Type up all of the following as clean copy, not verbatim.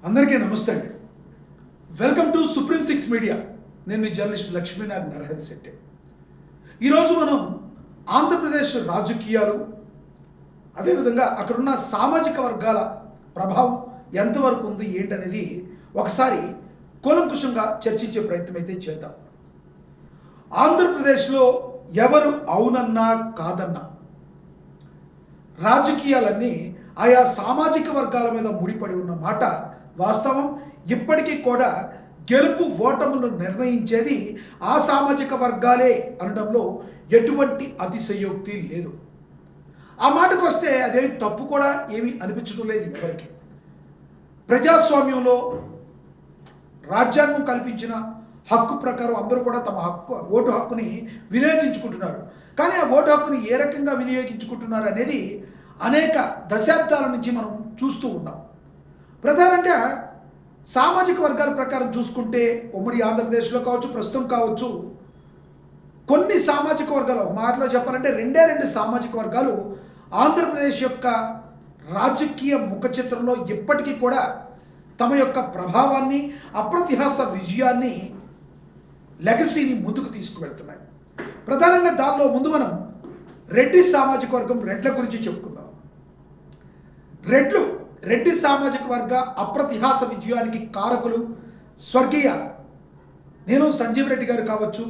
అందరికీ నమస్తే అండి. Welcome to supreme six media. నేను మీ జర్నలిస్ట్ లక్ష్మీనాథ్ నరహరి శెట్టి. ఈరోజు మనం ఆంధ్రప్రదేశ్ రాజకీయాలు, అదేవిధంగా అక్కడున్న సామాజిక వర్గాల ప్రభావం ఎంతవరకు ఉంది ఏంటనేది ఒకసారి కూలంకుషంగా చర్చించే ప్రయత్నం అయితే చేద్దాం. ఆంధ్రప్రదేశ్లో ఎవరు అవునన్నా కాదన్నా రాజకీయాలన్నీ ఆయా సామాజిక వర్గాల మీద ముడిపడి ఉన్న మాట వాస్తవం. ఇప్పటికీ కూడా గెలుపు ఓటములను నిర్ణయించేది ఆ సామాజిక వర్గాలే అనడంలో ఎటువంటి అతిశయోక్తి లేదు. ఆ మాటకు వస్తే అదేమి తప్పు కూడా ఏమీ అనిపించడం లేదు ఎవరికి. ప్రజాస్వామ్యంలో రాజ్యాంగం కల్పించిన హక్కు ప్రకారం అందరూ కూడా తమ ఓటు హక్కుని వినియోగించుకుంటున్నారు. కానీ ఆ ఓటు హక్కుని ఏ రకంగా వినియోగించుకుంటున్నారు అనేది అనేక దశాబ్దాల నుంచి మనం చూస్తూ ఉన్నాం. ప్రధానంగా సామాజిక వర్గాల ప్రకారం చూసుకుంటే ఉమ్మడి ఆంధ్రప్రదేశ్లో కావచ్చు, ప్రస్తుతం కావచ్చు, కొన్ని సామాజిక వర్గాలు, మాటలో చెప్పాలంటే రెండు సామాజిక వర్గాలు ఆంధ్రప్రదేశ్ యొక్క రాజకీయ ముఖ చిత్రంలో ఇప్పటికీ కూడా తమ యొక్క ప్రభావాన్ని, అప్రతిహాస విజయాన్ని, లెగసీని ముందుకు తీసుకువెళ్తున్నాయి. ప్రధానంగా దానిలో ముందు మనం రెడ్డి సామాజిక వర్గం, రెడ్ల గురించి చెప్పుకుందాం. రెడ్డి సామాజిక వర్గ అప్రతిహాస విజయానికి కారకులు స్వర్గీయ నేను సంజీవ్ రెడ్డి గారు కావచ్చు,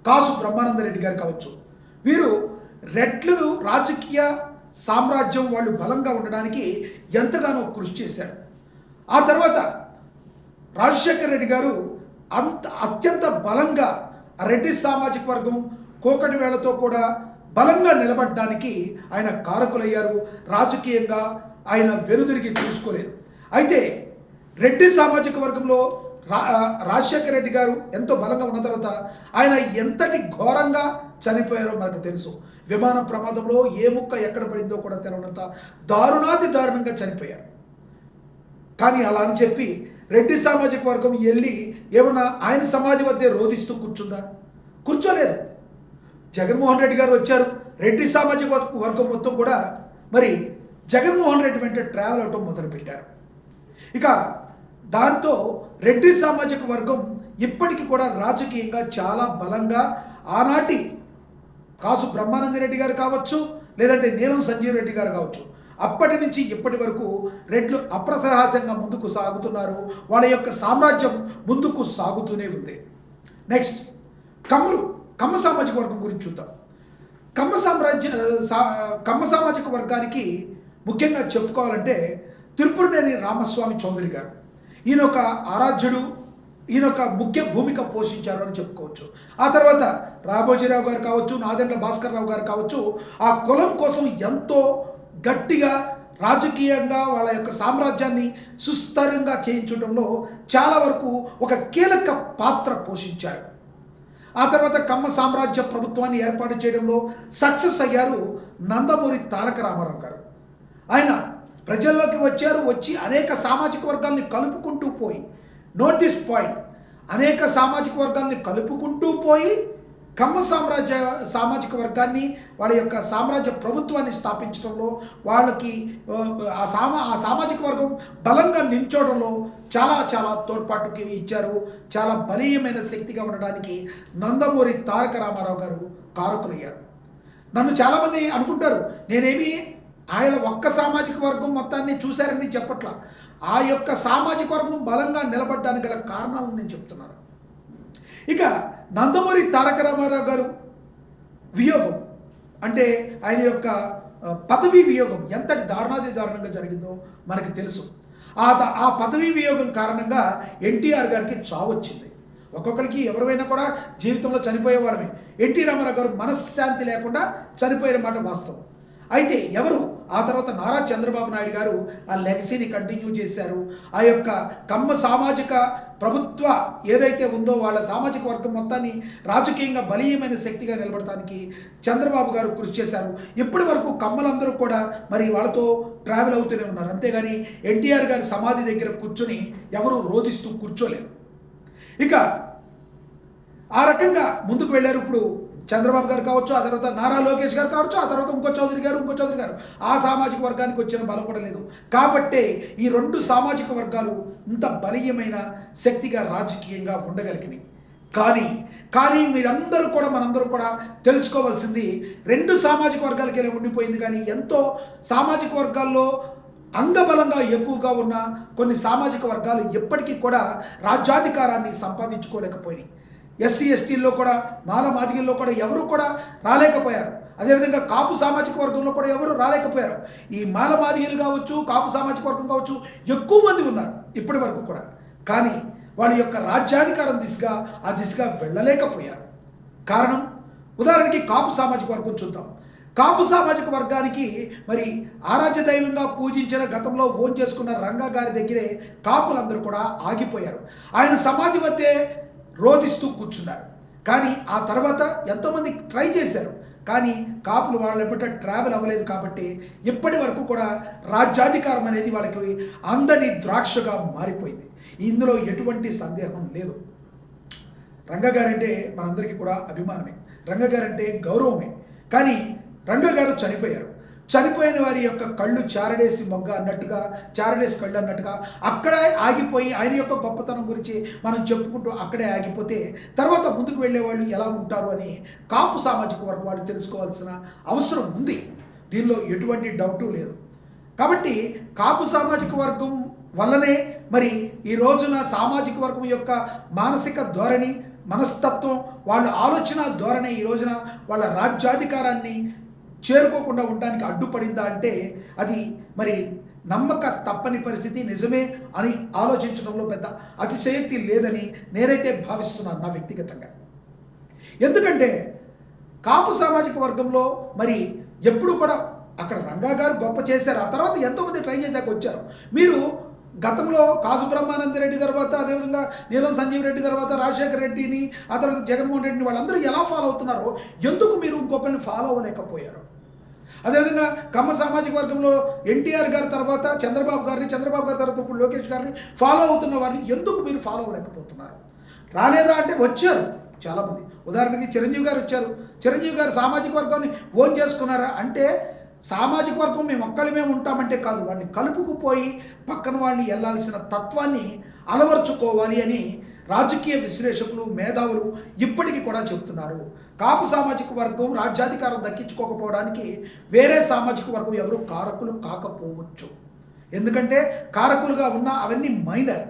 కాసు బ్రహ్మానంద రెడ్డి గారు కావచ్చు. వీరు రెడ్లు రాజకీయ సామ్రాజ్యం వాళ్ళు బలంగా ఉండడానికి ఎంతగానో కృషి చేశారు. ఆ తర్వాత రాజశేఖర రెడ్డి గారు అత్యంత బలంగా రెడ్డి సామాజిక వర్గం కోకటి వేళతో కూడా బలంగా నిలబడడానికి ఆయన కారకులయ్యారు. రాజకీయంగా ఆయన వెనుదిరిగి చూసుకోలేదు. అయితే రెడ్డి సామాజిక వర్గంలో రాజశేఖర రెడ్డి గారు ఎంతో బలంగా ఉన్న తర్వాత ఆయన ఎంతటి ఘోరంగా చనిపోయారో మనకు తెలుసు. విమాన ప్రమాదంలో ఏ ముక్క ఎక్కడ పడిందో కూడా తెలవనంత దారుణంగా చనిపోయారు. కానీ అలా అని చెప్పి రెడ్డి సామాజిక వర్గం వెళ్ళి ఏమన్నా ఆయన సమాధి వద్దే రోధిస్తూ కూర్చుందా? కూర్చోలేదు. జగన్మోహన్ రెడ్డి గారు వచ్చారు. రెడ్డి సామాజిక వర్గం మొత్తం కూడా మరి జగన్మోహన్ రెడ్డి వెంట ట్రావెల్ అవటం మొదలుపెట్టారు. ఇక దాంతో రెడ్డి సామాజిక వర్గం ఇప్పటికీ కూడా రాజకీయంగా చాలా బలంగా ఆనాటి కాసు బ్రహ్మానంద రెడ్డి గారు కావచ్చు, లేదంటే నీలం సంజీవ్ రెడ్డి గారు కావచ్చు, అప్పటి నుంచి ఇప్పటి వరకు రెడ్లు అప్రతిహాసంగా ముందుకు సాగుతున్నారు. వాళ్ళ యొక్క సామ్రాజ్యం ముందుకు సాగుతూనే ఉంది. నెక్స్ట్ కమ్మ సామాజిక వర్గం గురించి చూద్దాం. కమ్మ సామాజిక వర్గానికి ముఖ్యంగా చెప్పుకోవాలంటే తిరుపురనేని రామస్వామి చౌదరి గారు, ఈయన ఒక ఆరాధ్యుడు, ఈయన ఒక ముఖ్య భూమిక పోషించారు అని చెప్పుకోవచ్చు. ఆ తర్వాత రామోజీరావు గారు కావచ్చు, నాదెండ్ల భాస్కర్ రావు గారు కావచ్చు, ఆ కులం కోసం ఎంతో గట్టిగా రాజకీయంగా వాళ్ళ యొక్క సామ్రాజ్యాన్ని సుస్థిరంగా చేయించడంలో చాలా వరకు ఒక కీలక పాత్ర పోషించారు. ఆ తర్వాత కమ్మ సామ్రాజ్య ప్రభుత్వాన్ని ఏర్పాటు చేయడంలో సక్సెస్ అయ్యారు నందమూరి తారక రామారావు గారు. ఆయన ప్రజల్లోకి వచ్చి అనేక సామాజిక వర్గాల్ని కలుపుకుంటూ పోయి, నోటీస్ పాయింట్, అనేక సామాజిక వర్గాల్ని కలుపుకుంటూ పోయి కమ్మ సామాజిక వర్గాన్ని, వాళ్ళ యొక్క సామ్రాజ్య ప్రభుత్వాన్ని స్థాపించడంలో, వాళ్ళకి ఆ సామాజిక వర్గం బలంగా నిల్చోవడంలో చాలా తోడ్పాటుకి ఇచ్చారు. చాలా బలీయమైన శక్తిగా ఉండడానికి నందమూరి తారక రామారావు గారు కారకులయ్యారు. నన్ను చాలామంది అనుకుంటారు నేనేమి ఆయన ఒక్క సామాజిక వర్గం మొత్తాన్ని చూశారని చెప్పట్లా. ఆ యొక్క సామాజిక వర్గం బలంగా నిలబడడానికి గల కారణాలను నేను చెప్తున్నాను. ఇక నందమూరి తారక రామారావు గారు వియోగం అంటే ఆయన యొక్క పదవీ వియోగం ఎంతటి దారుణంగా జరిగిందో మనకి తెలుసు. ఆ పదవీ వియోగం కారణంగా ఎన్టీఆర్ గారికి చావు వచ్చింది. ఒక్కొక్కరికి ఎవరైనా కూడా జీవితంలో చనిపోయేవాడమే. ఎన్టీ రామారావు గారు మనశ్శాంతి లేకుండా చనిపోయిన మాట వాస్తవం. అయితే ఎవరు ఆ తర్వాత నారా చంద్రబాబు నాయుడు గారు ఆ లెగసీని కంటిన్యూ చేశారు. ఆ యొక్క కమ్మ సామాజిక ప్రభుత్వ ఏదైతే ఉందో వాళ్ళ సామాజిక వర్గం మొత్తాన్ని రాజకీయంగా బలీయమైన శక్తిగా నిలబడటానికి చంద్రబాబు గారు కృషి చేశారు. ఇప్పటి వరకు కమ్మలందరూ కూడా మరి వాళ్ళతో ట్రావెల్ అవుతూనే ఉన్నారు. అంతేగాని ఎన్టీఆర్ గారి సమాధి దగ్గర కూర్చొని ఎవరు రోధిస్తూ కూర్చోలేరు. ఇక ఆ రకంగా ముందుకు వెళ్ళారు. ఇప్పుడు చంద్రబాబు గారు కావచ్చు, ఆ తర్వాత నారా లోకేష్ గారు కావచ్చు, ఆ తర్వాత ఇంకో చౌదరి గారు ఆ సామాజిక వర్గానికి వచ్చిన బలం కూడా లేదు. కాబట్టే ఈ 2 సామాజిక వర్గాలు ఇంత బలీయమైన శక్తిగా రాజకీయంగా ఉండగలిగినాయి. కానీ మీరందరూ కూడా మనందరూ కూడా తెలుసుకోవాల్సింది 2 సామాజిక వర్గాలకే ఉండిపోయింది. కానీ ఎంతో సామాజిక వర్గాల్లో అంగబలంగా ఎక్కువగా ఉన్న కొన్ని సామాజిక వర్గాలు ఎప్పటికీ కూడా రాజ్యాధికారాన్ని సంపాదించుకోలేకపోయినాయి. ఎస్సీ ఎస్టీల్లో కూడా మాదిగల్లో కూడా ఎవరు కూడా రాలేకపోయారు. అదేవిధంగా కాపు సామాజిక వర్గంలో కూడా ఎవరు రాలేకపోయారు. ఈ మాదిగలు కావచ్చు, కాపు సామాజిక వర్గం కావచ్చు, ఎక్కువ మంది ఉన్నారు ఇప్పటి వరకు కూడా. కానీ వాళ్ళ యొక్క రాజ్యాధికారం ఆ దిశగా వెళ్ళలేకపోయారు. కారణం, ఉదాహరణకి కాపు సామాజిక వర్గం చూద్దాం. కాపు సామాజిక వర్గానికి మరి ఆరాధ్య దైవంగా పూజించిన గతంలో ఫోన్ చేసుకున్న రంగా గారి దగ్గరే కాపులందరూ కూడా ఆగిపోయారు. ఆయన సమాధి వద్దే రోధిస్తూ కూర్చున్నారు. కానీ ఆ తర్వాత ఎంతోమంది ట్రై చేశారు. కానీ కాపులు వాళ్ళ ఎప్పటి ట్రావెల్ అవ్వలేదు. కాబట్టి ఇప్పటి వరకు కూడా రాజ్యాధికారం అనేది వాళ్ళకి అందని ద్రాక్షగా మారిపోయింది. ఇందులో ఎటువంటి సందేహం లేదు. రంగగారంటే మనందరికీ కూడా అభిమానమే, రంగగారంటే గౌరవమే. కానీ రంగగారు చనిపోయిన వారి యొక్క కళ్ళు చారడేసి మొగ్గ అన్నట్టుగా, చారడేసి కళ్ళు అన్నట్టుగా అక్కడే ఆగిపోయి ఆయన యొక్క గొప్పతనం గురించి మనం చెప్పుకుంటూ అక్కడే ఆగిపోతే తర్వాత ముందుకు వెళ్ళే వాళ్ళు ఎలా ఉంటారు అని కాపు సామాజిక వర్గం వాళ్ళు తెలుసుకోవాల్సిన అవసరం ఉంది. దీనిలో ఎటువంటి డౌటు లేదు. కాబట్టి కాపు సామాజిక వర్గం వల్లనే మరి ఈ రోజున సామాజిక వర్గం యొక్క మానసిక ధోరణి, మనస్తత్వం, వాళ్ళ ఆలోచన ధోరణి ఈ రోజున వాళ్ళ రాజ్యాధికారాన్ని చేరుకోకుండా ఉండడానికి అడ్డుపడిందా అంటే అది మరి నమ్మక తప్పని పరిస్థితి, నిజమే అని ఆలోచించడంలో పెద్ద అతిశయోక్తి లేదని నేనైతే భావిస్తున్నాను నా వ్యక్తిగతంగా. ఎందుకంటే కాపు సామాజిక వర్గంలో మరి ఎప్పుడు కూడా అక్కడ రంగా గారు గొప్ప చేశారు. ఆ తర్వాత ఎంతోమంది ట్రై చేశాక వచ్చారు. మీరు గతంలో కాసు బ్రహ్మానంద రెడ్డి తర్వాత, అదేవిధంగా నీలం సంజీవ్ రెడ్డి తర్వాత రాజశేఖర రెడ్డిని, ఆ తర్వాత జగన్మోహన్ రెడ్డిని వాళ్ళందరూ ఎలా ఫాలో అవుతున్నారో ఎందుకు మీరు ఇంకొకరిని ఫాలో అవ్వలేకపోయారు? అదేవిధంగా కమ్మ సామాజిక వర్గంలో ఎన్టీఆర్ గారి తర్వాత చంద్రబాబు గారి తర్వాత ఇప్పుడు లోకేష్ గారిని ఫాలో అవుతున్న వారిని ఎందుకు మీరు ఫాలో అవ్వలేకపోతున్నారు? రాలేదా అంటే వచ్చారు చాలామంది. ఉదాహరణకి చిరంజీవి గారు వచ్చారు. చిరంజీవి గారు సామాజిక వర్గాన్ని ఓన్ చేసుకున్నారా అంటే సామాజిక వర్గం మేము ఒక్కళ్ళమే ఉంటామంటే కాదు, వాళ్ళని కలుపుకుపోయి పక్కన వాళ్ళని వెళ్ళాల్సిన తత్వాన్ని అలవర్చుకోవాలి అని రాజకీయ విశ్లేషకులు, మేధావులు ఇప్పటికీ కూడా చెప్తున్నారు. కాపు సామాజిక వర్గం రాజ్యాధికారం దక్కించుకోకపోవడానికి వేరే సామాజిక వర్గం ఎవరు కారకులు కాకపోవచ్చు. ఎందుకంటే కారకులుగా ఉన్న అవన్నీ మైనర్,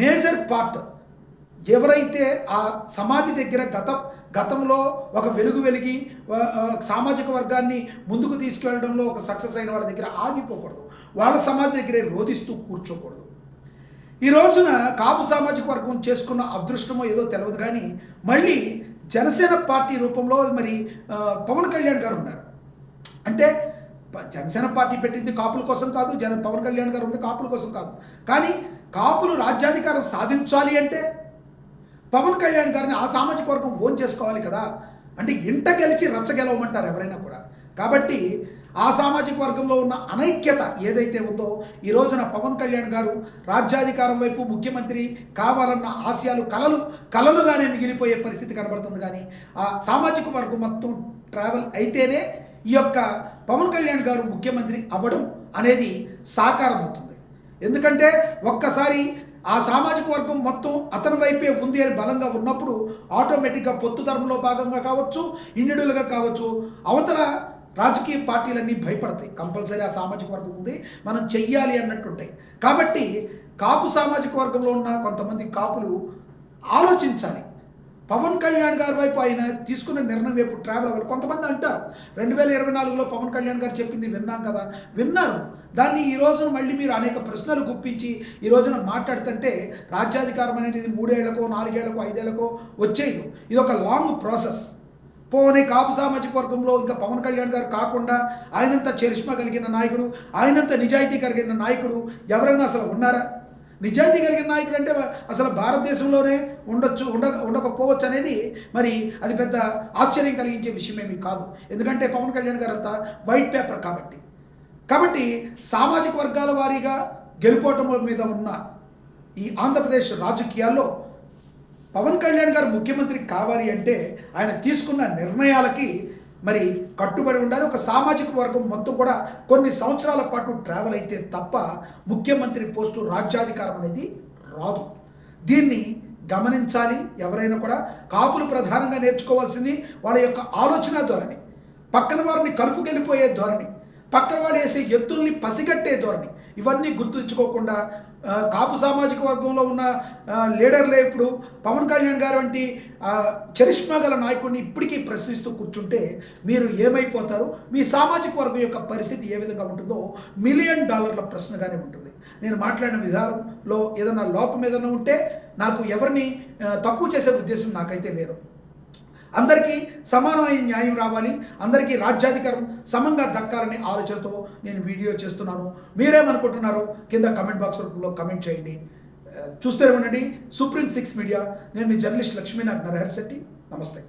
మేజర్ పార్ట్ ఎవరైతే ఆ సమాధి దగ్గర గతంలో ఒక వెలిగి సామాజిక వర్గాన్ని ముందుకు తీసుకెళ్లడంలో ఒక సక్సెస్ అయిన వాళ్ళ దగ్గర ఆగిపోకూడదు, వాళ్ళ సమాధి దగ్గరే రోధిస్తూ కూర్చోకూడదు. ఈ రోజున కాపు సామాజిక వర్గం చేసుకున్న అదృష్టమో ఏదో తెలియదు. కానీ మళ్ళీ జనసేన పార్టీ రూపంలో మరి పవన్ కళ్యాణ్ గారు ఉన్నారు. అంటే జనసేన పార్టీ పెట్టింది కాపుల కోసం కాదు, పవన్ కళ్యాణ్ గారు ఉంది కాపుల కోసం కాదు. కానీ కాపులు రాజ్యాధికారం సాధించాలి అంటే పవన్ కళ్యాణ్ గారిని ఆ సామాజిక వర్గం ఓన్ చేసుకోవాలి కదా. అంటే ఇంట గెలిచి రచ్చ గెలవమంటారు ఎవరైనా కూడా. కాబట్టి ఆ సామాజిక వర్గంలో ఉన్న అనైక్యత ఏదైతే ఉందో ఈ రోజున పవన్ కళ్యాణ్ గారు రాజ్యాధికారం వైపు ముఖ్యమంత్రి కావాలన్న ఆశయాలు కలలుగానే మిగిలిపోయే పరిస్థితి కనబడుతుంది. కానీ ఆ సామాజిక వర్గం మొత్తం ట్రావెల్ అయితేనే ఈ యొక్క పవన్ కళ్యాణ్ గారు ముఖ్యమంత్రి అవ్వడం అనేది సాకారం అవుతుంది. ఎందుకంటే ఒక్కసారి ఆ సామాజిక వర్గం మొత్తం అతని వైపే ఉంది అని బలంగా ఉన్నప్పుడు ఆటోమేటిక్గా పొత్తు ధర్మంలో భాగంగా కావచ్చు, ఇండివిడువల్గా కావచ్చు, అవతల రాజకీయ పార్టీలన్నీ భయపడతాయి. కంపల్సరీ ఆ సామాజిక వర్గం ఉంది, మనం చెయ్యాలి అన్నట్టుంటాయి. కాబట్టి కాపు సామాజిక వర్గంలో ఉన్న కొంతమంది కాపులు ఆలోచించాలి. పవన్ కళ్యాణ్ గారి వైపు ఆయన తీసుకున్న నిర్ణయం వైపు ట్రావెల్ అవ్వాలి. కొంతమంది అంటారు 2024లో పవన్ కళ్యాణ్ గారు చెప్పింది విన్నాం కదా, విన్నారు. దాన్ని ఈ రోజున మళ్ళీ మీరు అనేక ప్రశ్నలు గుప్పించి ఈ రోజున మాట్లాడుతుంటే రాజ్యాధికారం అనేది 3 ఏళ్లకో 4 ఏళ్లకో 5 ఏళ్లకో వచ్చేది. ఇది ఒక లాంగ్ ప్రాసెస్. పోనీ కాపు సామాజిక వర్గంలో ఇంకా పవన్ కళ్యాణ్ గారు కాకుండా ఆయనంత చరిష్మా కలిగిన నాయకుడు, ఆయనంత నిజాయితీ కలిగిన నాయకుడు ఎవరైనా అసలు ఉన్నారా? నిజాయితీ కలిగిన నాయకుడు అంటే అసలు భారతదేశంలోనే ఉండకపోవచ్చు అనేది మరి అది పెద్ద ఆశ్చర్యం కలిగించే విషయమేమీ కాదు. ఎందుకంటే పవన్ కళ్యాణ్ గారు అంతా వైట్ పేపర్ కాబట్టి సామాజిక వర్గాల వారీగా గెలుపోవటం మీద ఉన్న ఈ ఆంధ్రప్రదేశ్ రాజకీయాల్లో పవన్ కళ్యాణ్ గారు ముఖ్యమంత్రి కావాలి అంటే ఆయన తీసుకున్న నిర్ణయాలకి మరి కట్టుబడి ఉండాలి. ఒక సామాజిక వర్గం మొత్తం కూడా కొన్ని సంవత్సరాల పాటు ట్రావెల్ అయితే తప్ప ముఖ్యమంత్రి పోస్టు రాజ్యాధికారం అనేది రాదు. దీన్ని గమనించాలి. ఎవరైనా కూడా కాపులు ప్రధానంగా నేర్చుకోవాల్సింది వాళ్ళ యొక్క ఆలోచన ధోరణి, పక్కన వారిని కలుపుకెళ్ళిపోయే ధోరణి, పక్కన వాడు వేసే ఎత్తుల్ని పసిగట్టే ధోరణి, ఇవన్నీ గుర్తుంచుకోకుండా కాపు సామాజిక వర్గంలో ఉన్న లీడర్లే ఇప్పుడు పవన్ కళ్యాణ్ గారు వంటి చరిష్మా గల నాయకుడిని ఇప్పటికీ ప్రశ్నిస్తూ కూర్చుంటే మీరు ఏమైపోతారు, మీ సామాజిక వర్గం యొక్క పరిస్థితి ఏ విధంగా ఉంటుందో $1 మిలియన్ ప్రశ్నగానే ఉంటుంది. నేను మాట్లాడిన విధానంలో ఏదైనా లోపం ఏదైనా ఉంటే నాకు ఎవరిని తక్కువ చేసే ఉద్దేశం నాకైతే లేదు. అందరికీ సమానమైన న్యాయం రావాలి, అందరికీ రాజ్యాధికారం సమంగా దక్కాలనే ఆలోచనతో నేను వీడియో చేస్తున్నాను. మీరేమనుకుంటున్నారో కింద కమెంట్ బాక్స్ రూపంలో కమెంట్ చేయండి. చూస్తూనే ఉండండి సుప్రీం 6 మీడియా. నేను మీ జర్నలిస్ట్ లక్ష్మీనాథ్ నరహరి శెట్టి. నమస్తే.